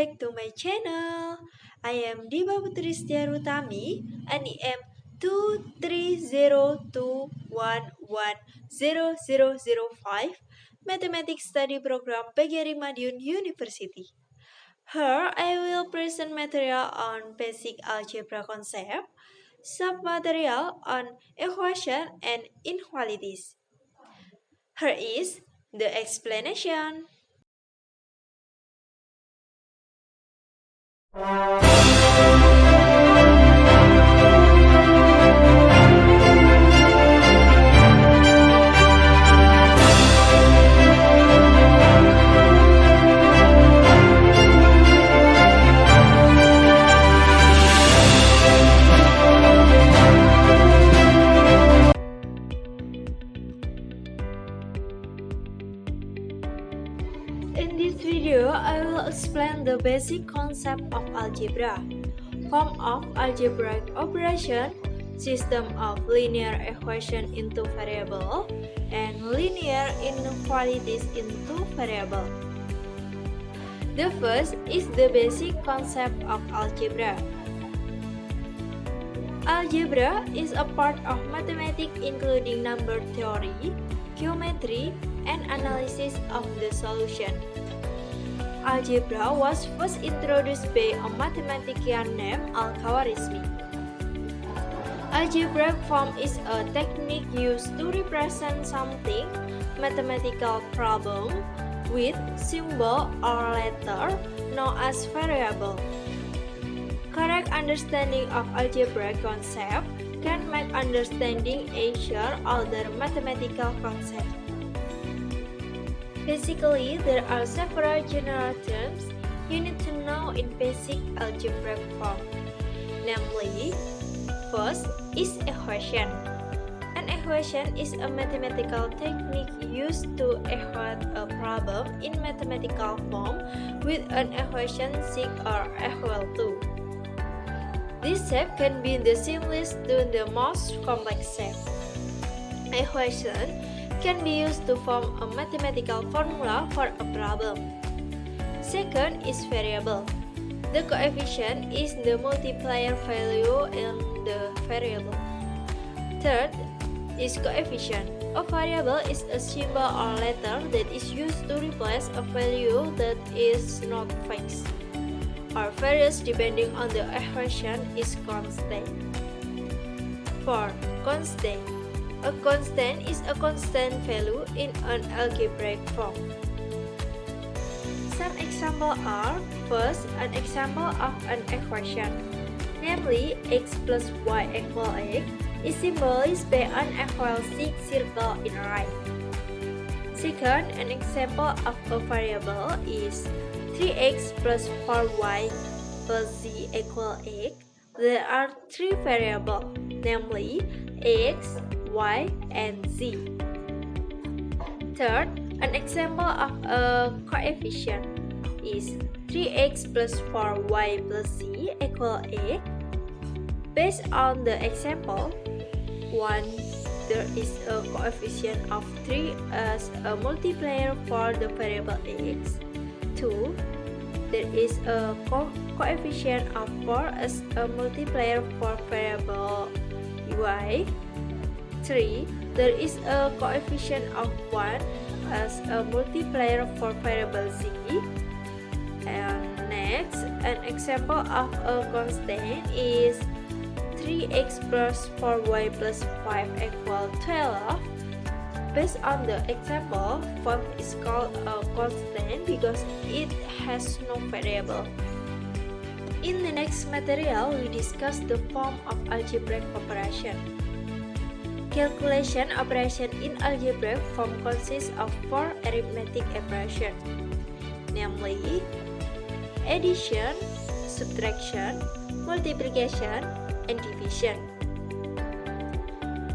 back to my channel. I am DHIBA Putri Setyaru Utami and IM 23021100005 Mathematics Study Program PGRI Madiun University. Here I will present material on basic algebra concept, sub-material on equation and inequalities. Here is the explanation. In this video, I will explain the basic concept of algebra, form of algebraic operation, system of linear equation into variable, and linear inequalities into variable. The first is the basic concept of algebra. Algebra is a part of mathematics including number theory, geometry, and analysis of the solution. Algebra was first introduced by a mathematician named Al-Khwarizmi. Algebraic form is a technique used to represent something, mathematical problem, with symbol or letter known as variable. Correct understanding of algebraic concept can make understanding easier other mathematical concepts. Basically, there are several general terms you need to know in basic algebraic form. Namely, first is equation. An equation is a mathematical technique used to equate a problem in mathematical form with an equation sig or equal to. This shape can be the simplest to the most complex shape. Equation can be used to form a mathematical formula for a problem. Second is variable. The coefficient is the multiplier value in the variable. Third is coefficient. A variable is a symbol or letter that is used to replace a value that is not fixed or varies depending on the equation is constant. 4. Constant. A constant is a constant value in an algebraic form. Some examples are, first, an example of an equation, namely x plus y equal x is symbolized by an equal sig circle in right. Second, an example of a variable is 3x plus 4y plus z equal x. There are three variables, namely x, y, and z. Third, an example of a coefficient is 3x plus 4y plus z equal x. Based on the example, 1. There is a coefficient of 3 as a multiplier for the variable x. 2. There is a coefficient of 4 as a multiplier for variable y. 3. There is a coefficient of 1 as a multiplier for variable z. And next, an example of a constant is 3x plus 4y plus 5 equal 12. Based on the example, 5 is called a constant because it has no variable. In the next material, we discuss the form of algebraic operation. Calculation operation in algebraic form consists of 4 arithmetic operations, namely addition, subtraction, multiplication, and division.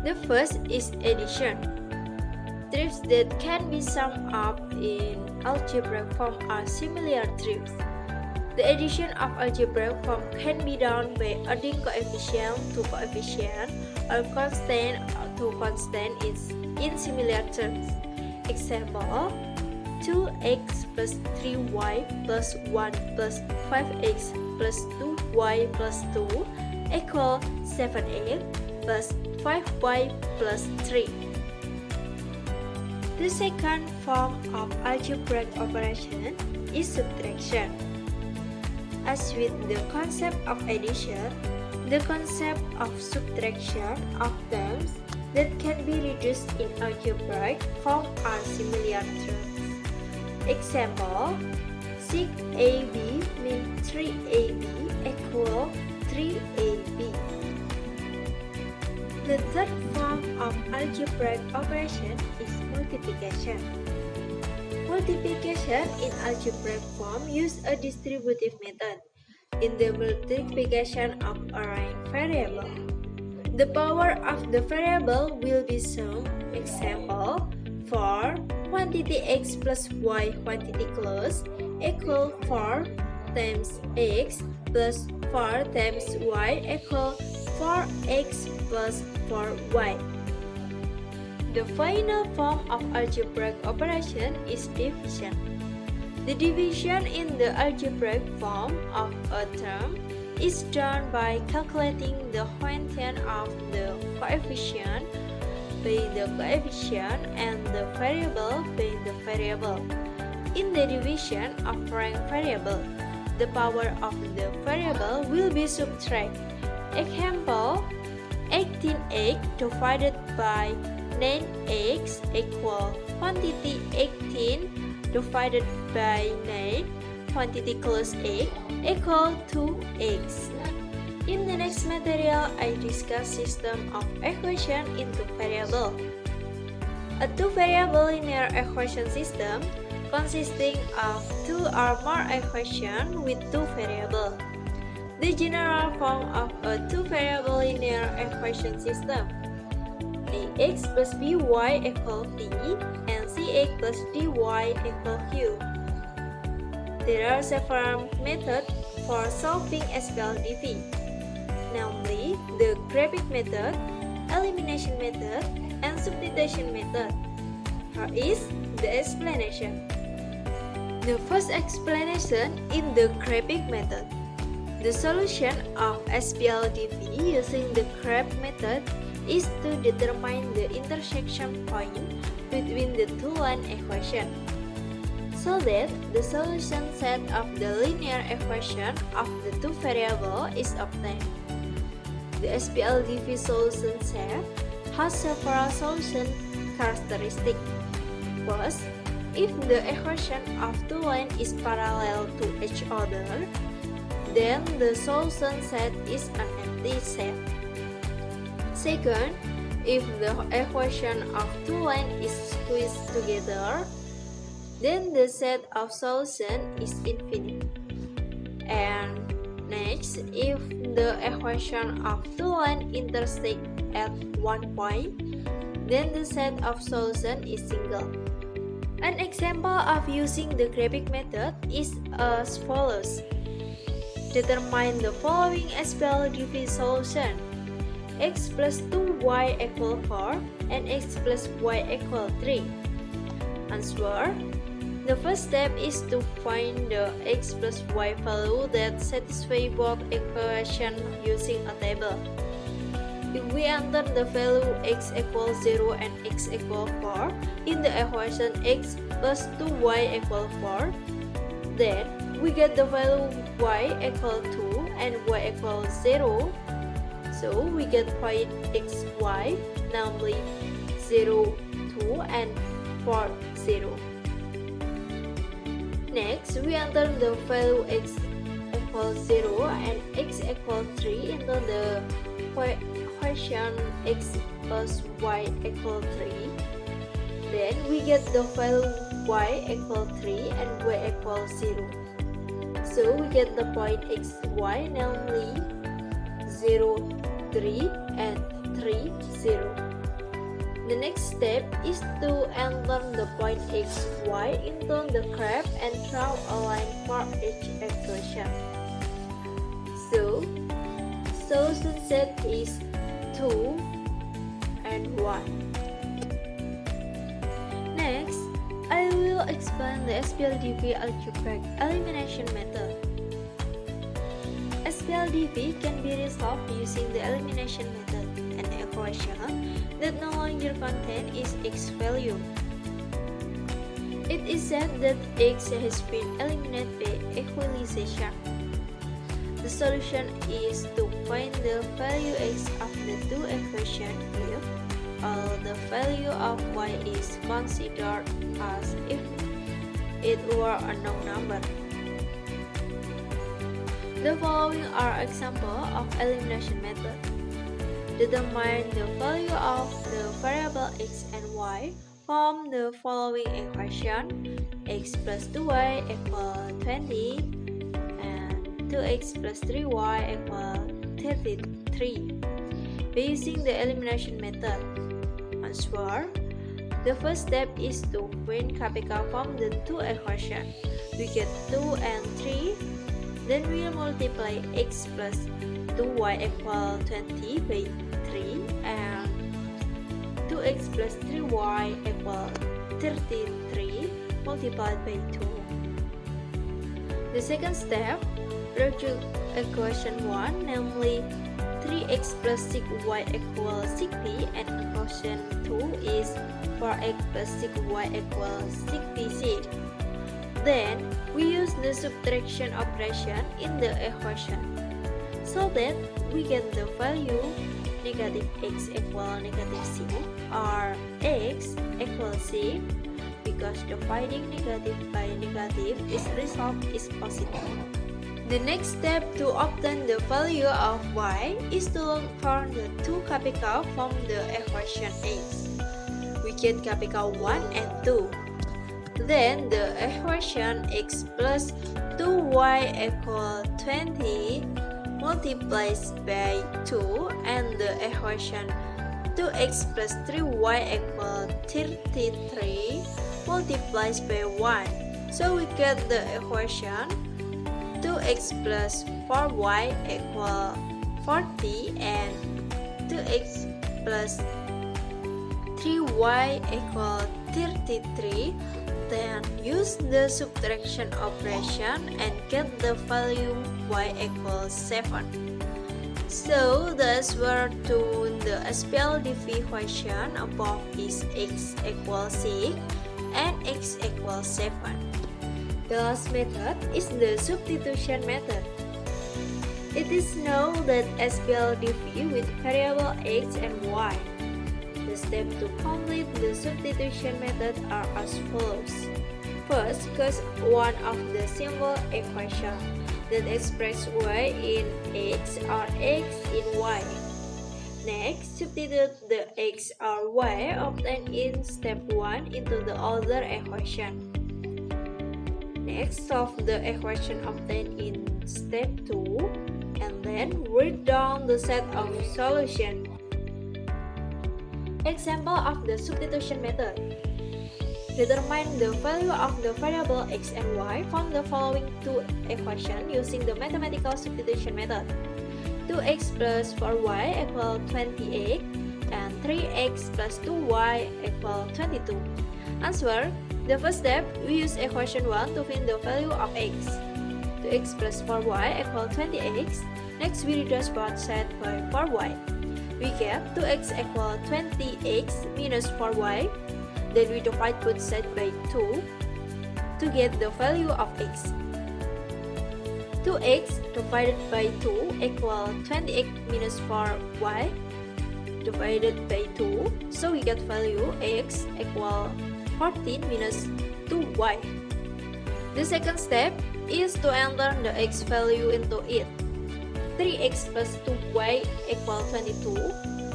The first is addition. Truths that can be summed up in algebraic form are similar truths. The addition of algebraic form can be done by adding coefficient to coefficient or constant to constant in similar terms. Example, 2x plus 3y plus 1 plus 5x plus 2y plus 2 equal 7x plus 5y plus 3. The second form of algebraic operation is subtraction. As with the concept of addition, the concept of subtraction of terms that can be reduced in algebraic form are similar terms. Example, 6ab means 3ab equal 3ab. The third form of algebraic operation is multiplication. Multiplication in algebraic form use a distributive method. In the multiplication of a rank variable, the power of the variable will be summed. Example, for quantity x plus y quantity close equal 4 times x plus 4 times y equal 4x plus 4y. The final form of algebraic operation is division. The division in the algebraic form of a term is done by calculating the quotient of the coefficient by the coefficient and the variable by the variable. In the division of rank variable, the power of the variable will be subtracted. Example, 18x divided by 9x equal quantity 18 divided by 9 quantity close x equal 2x. In the next material, I discuss system of equation into variable. A two-variable linear equation system consisting of two or more equations with two variables. The general form of a two-variable linear equation system: ax plus by equal t and cx plus dy equal q. There are several methods for solving SPLDV, namely the graphing method, elimination method, and substitution method. Here is the explanation. The first explanation in the graphing method. The solution of SPLDV using the graph method is to determine the intersection point between the two line equations, so that the solution set of the linear equation of the two variables is obtained. The SPLDV solution set has several solution characteristics. First, if the equation of two lines is parallel to each other, then the solution set is an empty set. Second, if the equation of two lines is squeezed together, then the set of solution is infinite. And next, if the equation of two lines intersect at one point, then the set of solution is single. An example of using the graphing method is as follows. Determine the following SPLDV solution: x plus 2y equal 4 and x plus y equal 3. Answer. The first step is to find the x plus y value that satisfy both equations using a table. If we enter the value x equals 0 and x equals 4 in the equation x plus 2y equals 4, then we get the value y equals 2 and y equals 0. So we get point xy, namely 0, 2 and 4, 0. Next, we enter the value x equals 0 and x equals 3 into the equation x plus y equals 3. Then we get the value y equals 3 and y equals 0. So we get the point xy, namely 0, 3 and 3, 0. The next step is to enter the point xy into the graph and draw a line for each equation. So, solution set is 2 and 1. Next, I will will explain the SPLDV algebraic elimination method. SPLDV can be resolved using the elimination method. An equation that no longer contains its x value. It is said that x has been eliminated by equalization. The solution is to find the value x of the two equations if the value of y is considered as if it were a known number. The following are examples of elimination method. Determine the value of the variable x and y from the following equation: x plus 2y equal 20 and 2x plus 3y equal 33 by using the elimination method. Answer: the first step is to find capital from the two equations. We get 2 and 3, then we multiply x plus 2y equal 20 by 3 and 2x plus 3y equal 33 multiplied by 2. The second step, reduce equation 1, namely 3x plus 6y equals 60, and equation 2 is 4x plus 6y equals 66. Then, we use the subtraction operation in the equation, so that we get the value negative x equal negative 6 or x equals 6 because dividing negative by negative is result is positive. The next step to obtain the value of y is to look for the two capital from the equation x. We get capital 1 and 2. Then the equation x plus 2y equal 20 multiplies by 2 and the equation 2x plus 3y equal 33 multiplies by 1. So we get the equation 2x plus 4y equal 40 and 2x plus 3y equal 33. Then use the subtraction operation and get the value y equals 7. So the answer to the SPLDV question above is x equals 6 and x equals 7. The last method is the substitution method. It is known that SPLDV with variable x and y. The steps to complete the substitution method are as follows. First, cast one of the simple equations that express y in x or x in y. Next, substitute the x or y obtained in step 1 into the other equation. Next, solve the equation obtained in step 2 and then write down the set of solutions. Example of the substitution method. Determine the value of the variable x and y from the following two equations using the mathematical substitution method. 2x plus 4y equal 28 and 3x plus 2y equal 22. Answer: the first step, we use equation 1 to find the value of x. 2x plus 4y equal 20x. Next, we reduce both sides by 4y. We get 2x equal 20x minus 4y. Then we divide both sides by 2 to get the value of x. 2x divided by 2 equal 20x minus 4y divided by 2. So we get value x equal 14 minus 2y. The second step is to enter the x value into it. 3x plus 2y equal 22.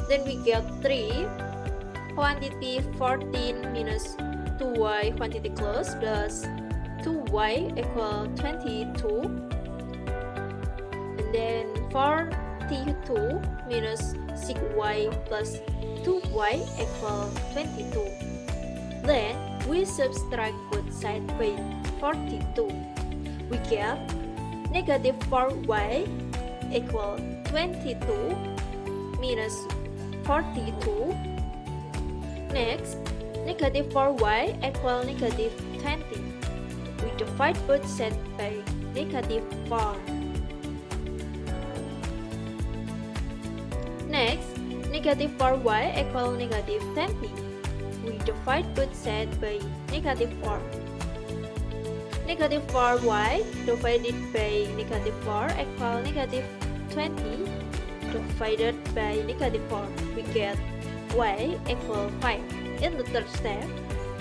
Then we get 3 quantity 14 minus 2y quantity close plus 2y equal 22. And then 42 minus 6y plus 2y equal 22. Then we subtract both sides by 42. We get negative 4y equal 22 minus 42. Next, negative 4y equal negative 20. We divide both sets by -4. Next, -4y equal -20. We divide both sets by -4. -4y divided by -4 equal -20 divided by -4. We get y equal 5. In the third step,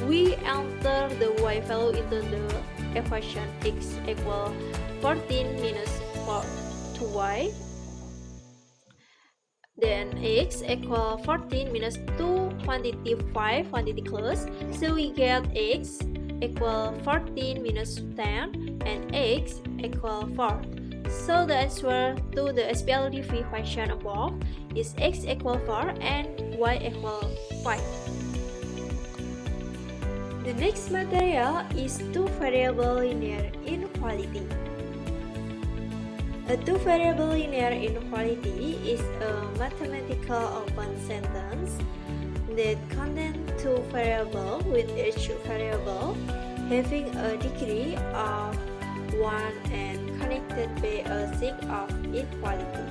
we enter the y value into the equation x equal 14 minus 2y. Then x equal 14 minus 2 quantity 5 quantity close. So we get x equal 14 minus 10 and x equal 4. So the answer to the SPLDV question above is x equal 4 and y equal 5. The next material is two-variable linear inequality. A two-variable linear inequality is a mathematical open sentence that contains two variables with each variable having a degree of 1 and connected by a sign of inequality.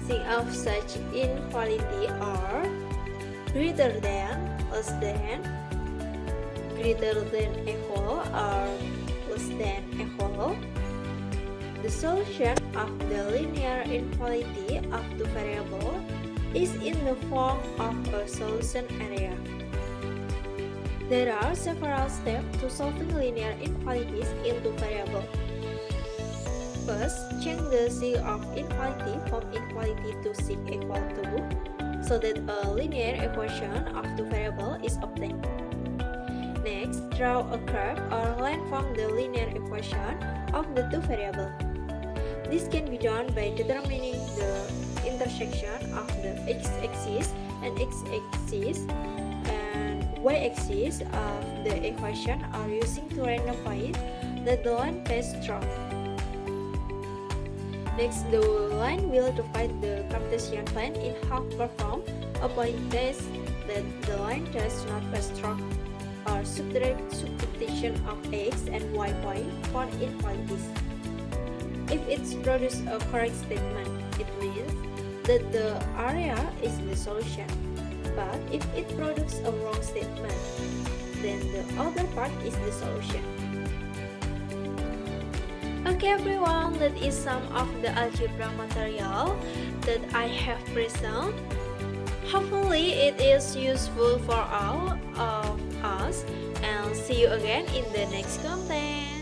Signs of such inequality are greater than, less than, greater than equal, or less than equal. The solution of the linear inequality of two variables is in the form of a solution area. There are several steps to solving linear inequalities in two variables. First, change the sign of inequality from inequality to sign equal to, so that a linear equation of two variables is obtained. Next, draw a curve or line from the linear equation of the two variables. This can be done by determining the intersection of the x-axis and x-axis and y-axis of the equation, or using two random points that the line passes through. Next, the line will divide the Cartesian plane in half. Perform a point test that the line does not pass through, or subtraction of x and y point for inequalities. If it produces a correct statement, it means that the area is the solution. But if it produces a wrong statement, then the other part is the solution. Okay everyone, that is some of the algebra material that I have present. Hopefully it is useful for all of us, and see you again in the next content.